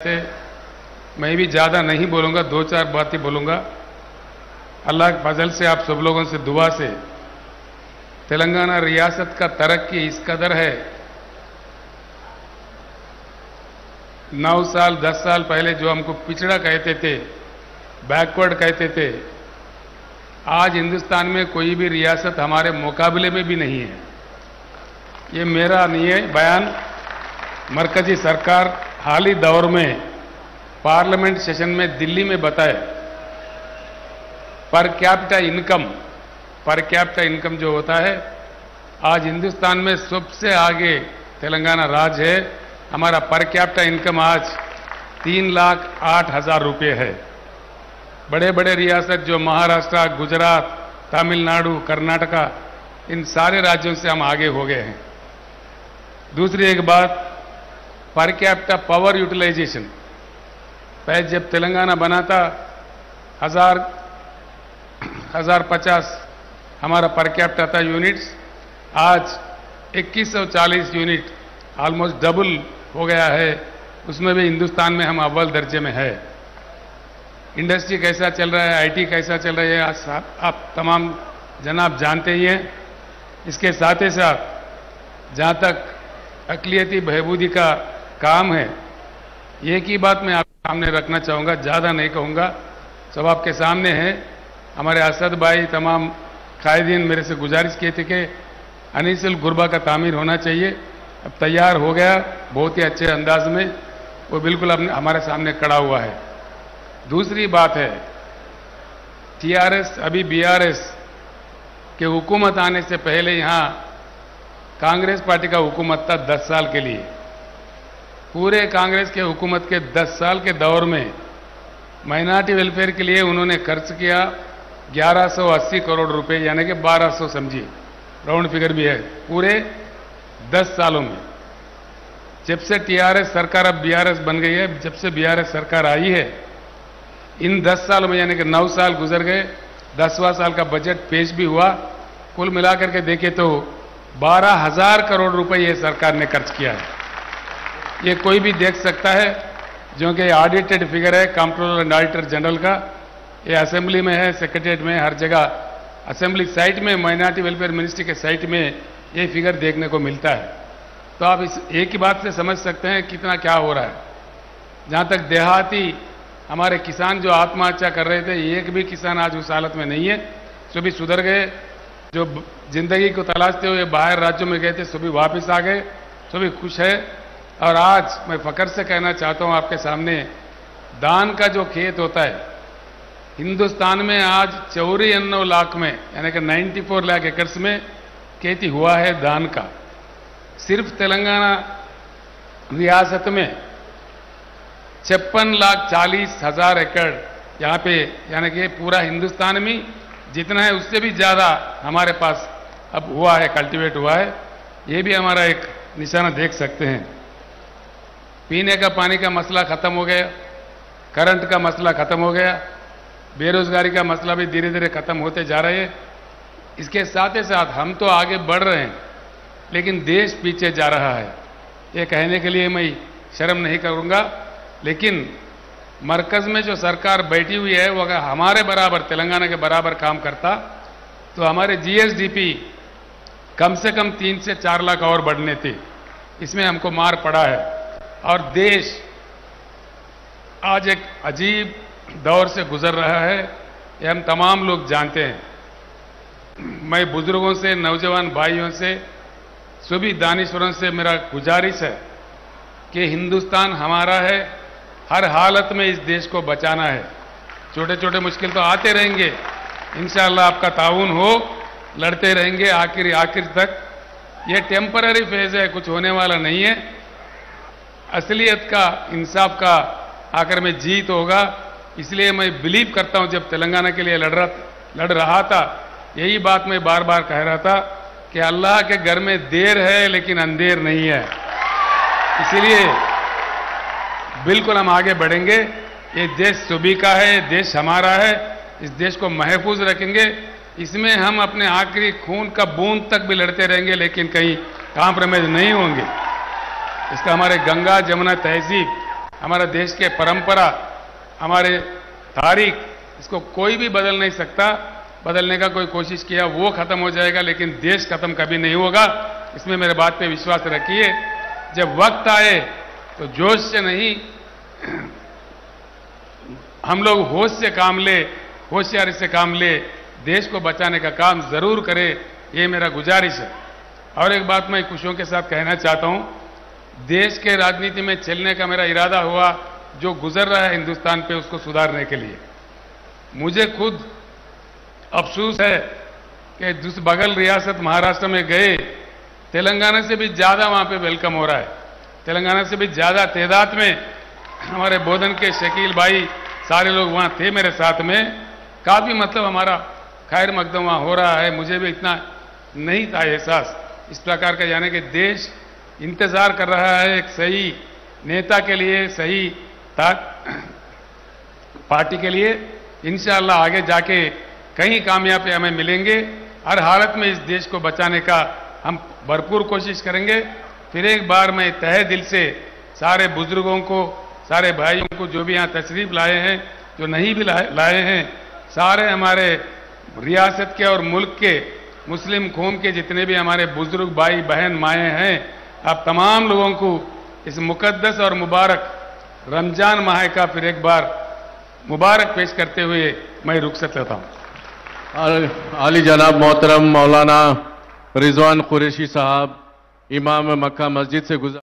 से मैं भी ज़्यादा नहीं बोलूँगा, दो चार बातें बोलूँगा। अल्लाह के फजल से आप सब लोगों से दुआ से तेलंगाना रियासत का तरक्की इस कदर है। 9 साल 10 साल पहले जो हमको पिछड़ा कहते थे, बैकवर्ड कहते थे, आज हिंदुस्तान में कोई भी रियासत हमारे मुकाबले में भी नहीं है। ये मेरा नहीं है बयान, मरकजी सरकार हाल ही दौर में पार्लियामेंट सेशन में दिल्ली में बताए। पर कैपिटा इनकम जो होता है, आज हिंदुस्तान में सबसे आगे तेलंगाना राज्य है। हमारा पर कैपिटा इनकम आज 3,08,000 रुपये है। बड़े बड़े रियासत जो महाराष्ट्र, गुजरात, तमिलनाडु, कर्नाटका, इन सारे राज्यों से हम आगे हो गए हैं। दूसरी एक बात, पर कैपिटा पावर यूटिलाइजेशन, पहले जब तेलंगाना बना था 1050 हमारा पर कैपिटा था यूनिट्स, आज 2140 यूनिट, ऑलमोस्ट डबल हो गया है। उसमें भी हिंदुस्तान में हम अव्वल दर्जे में है। इंडस्ट्री कैसा चल रहा है, आईटी कैसा चल रहा है, आज आप तमाम जनाब जानते ही हैं। इसके साथ ही साथ जहां तक अक़लियती बहबूदी का काम है, एक ही बात मैं आपके सामने रखना चाहूँगा, ज़्यादा नहीं कहूँगा, सब आपके सामने है। हमारे असद भाई, तमाम कायदीन मेरे से गुजारिश किए थे कि अनीसुल गुरबा का तामीर होना चाहिए। अब तैयार हो गया बहुत ही अच्छे अंदाज में, वो बिल्कुल अब हमारे सामने खड़ा हुआ है। दूसरी बात है, टीआरएस अभी बीआरएस के हुकूमत आने से पहले यहाँ कांग्रेस पार्टी का हुकूमत था 10 साल के लिए। पूरे कांग्रेस के हुकूमत के 10 साल के दौर में माइनॉरिटी वेलफेयर के लिए उन्होंने खर्च किया 1180 करोड़ रुपए, यानी कि 1200 समझिए, राउंड फिगर भी है, पूरे 10 सालों में। जब से टीआरएस सरकार अब बीआरएस बन गई है, जब से बीआरएस सरकार आई है, इन 10 सालों में यानी कि 9 साल गुजर गए, 10वां साल का बजट पेश भी हुआ। कुल मिलाकर के देखें तो 12,000 करोड़ रुपए ये सरकार ने खर्च किया है। ये कोई भी देख सकता है, जो कि ऑडिटेड फिगर है कंट्रोलर एंड ऑडिटर जनरल का। ये असेंबली में है, सेक्रेटरीट में, हर जगह असेंबली साइट में, माइनॉरिटी वेलफेयर मिनिस्ट्री के साइट में ये फिगर देखने को मिलता है। तो आप इस एक ही बात से समझ सकते हैं कितना क्या हो रहा है। जहां तक देहाती हमारे किसान जो आत्महत्या कर रहे थे, एक भी किसान आज उस हालत में नहीं है। सभी सुधर गए, जो जिंदगी को तलाशते हुए बाहर राज्यों में गए थे, सभी वापस आ गए, सभी खुश है। और आज मैं फकर से कहना चाहता हूं आपके सामने, दान का जो खेत होता है हिंदुस्तान में आज 94 लाख में, यानी कि 94 लाख एकड़ में खेती हुआ है दान का। सिर्फ तेलंगाना रियासत में 56,40,000 एकड़ यहाँ पे, यानी कि पूरा हिंदुस्तान में जितना है उससे भी ज्यादा हमारे पास अब हुआ है, कल्टीवेट हुआ है। ये भी हमारा एक निशाना देख सकते हैं। पीने का पानी का मसला खत्म हो गया, करंट का मसला खत्म हो गया, बेरोजगारी का मसला भी धीरे धीरे खत्म होते जा रहे हैं। इसके साथ ही साथ हम तो आगे बढ़ रहे हैं, लेकिन देश पीछे जा रहा है। ये कहने के लिए मैं शर्म नहीं करूंगा, लेकिन मरकज में जो सरकार बैठी हुई है, वो अगर हमारे बराबर, तेलंगाना के बराबर काम करता तो हमारे जीएसडीपी कम से कम 3 से 4 लाख और बढ़ने थे। इसमें हमको मार पड़ा है। और देश आज एक अजीब दौर से गुजर रहा है, ये हम तमाम लोग जानते हैं। मैं बुजुर्गों से, नौजवान भाइयों से, सभी दानिशवरों से मेरा गुजारिश है कि हिंदुस्तान हमारा है, हर हालत में इस देश को बचाना है। छोटे छोटे मुश्किल तो आते रहेंगे, इंशाअल्लाह आपका ताउन हो, लड़ते रहेंगे आखिर तक। ये टेम्पररी फेज है, कुछ होने वाला नहीं है। असलियत का, इंसाफ का आखिर में जीत होगा। इसलिए मैं बिलीव करता हूं, जब तेलंगाना के लिए लड़ रहा था, यही बात मैं बार बार कह रहा था कि अल्लाह के घर में देर है लेकिन अंधेर नहीं है। इसीलिए बिल्कुल हम आगे बढ़ेंगे। ये देश सभी का है, देश हमारा है, इस देश को महफूज रखेंगे। इसमें हम अपने आखिरी खून का बूंद तक भी लड़ते रहेंगे, लेकिन कहीं कॉम्प्रोमाइज नहीं होंगे। इसका हमारे गंगा जमुना तहजीब हमारा देश के परंपरा, हमारे तारीख, इसको कोई भी बदल नहीं सकता। बदलने का कोई कोशिश किया वो खत्म हो जाएगा, लेकिन देश खत्म कभी नहीं होगा। इसमें मेरे बात पे विश्वास रखिए। जब वक्त आए तो जोश से नहीं, हम लोग होश से काम ले, होशियारी से काम ले, देश को बचाने का काम जरूर करें, ये मेरा गुजारिश है। और एक बात मैं खुशियों के साथ कहना चाहता हूं, देश के राजनीति में चलने का मेरा इरादा हुआ, जो गुजर रहा है हिंदुस्तान पे उसको सुधारने के लिए। मुझे खुद अफसोस है कि जिस बगल रियासत महाराष्ट्र में गए, तेलंगाना से भी ज्यादा वहां पे वेलकम हो रहा है। तेलंगाना से भी ज्यादा तादाद में हमारे बोधन के शकील भाई सारे लोग वहां थे मेरे साथ में। काफी मतलब हमारा खैर मकदम वहां हो रहा है। मुझे भी इतना नहीं था एहसास इस प्रकार का, यानी कि देश इंतजार कर रहा है एक सही नेता के लिए, सही पार्टी के लिए। इंशाअल्लाह आगे जाके कई कामयाबी हमें मिलेंगे। हर हालत में इस देश को बचाने का हम भरपूर कोशिश करेंगे। फिर एक बार मैं तहे दिल से सारे बुजुर्गों को, सारे भाइयों को जो भी यहां तशरीफ लाए हैं, जो नहीं भी लाए हैं, सारे हमारे रियासत के और मुल्क के मुस्लिम कौम के जितने भी हमारे बुजुर्ग भाई बहन माएँ हैं, आप तमाम लोगों को इस मुकद्दस और मुबारक रमजान माह का फिर एक बार मुबारक पेश करते हुए मैं रुखसत लेता हूं। आली जनाब मोहतरम मौलाना रिजवान कुरैशी साहब इमाम मक्का मस्जिद से गुजर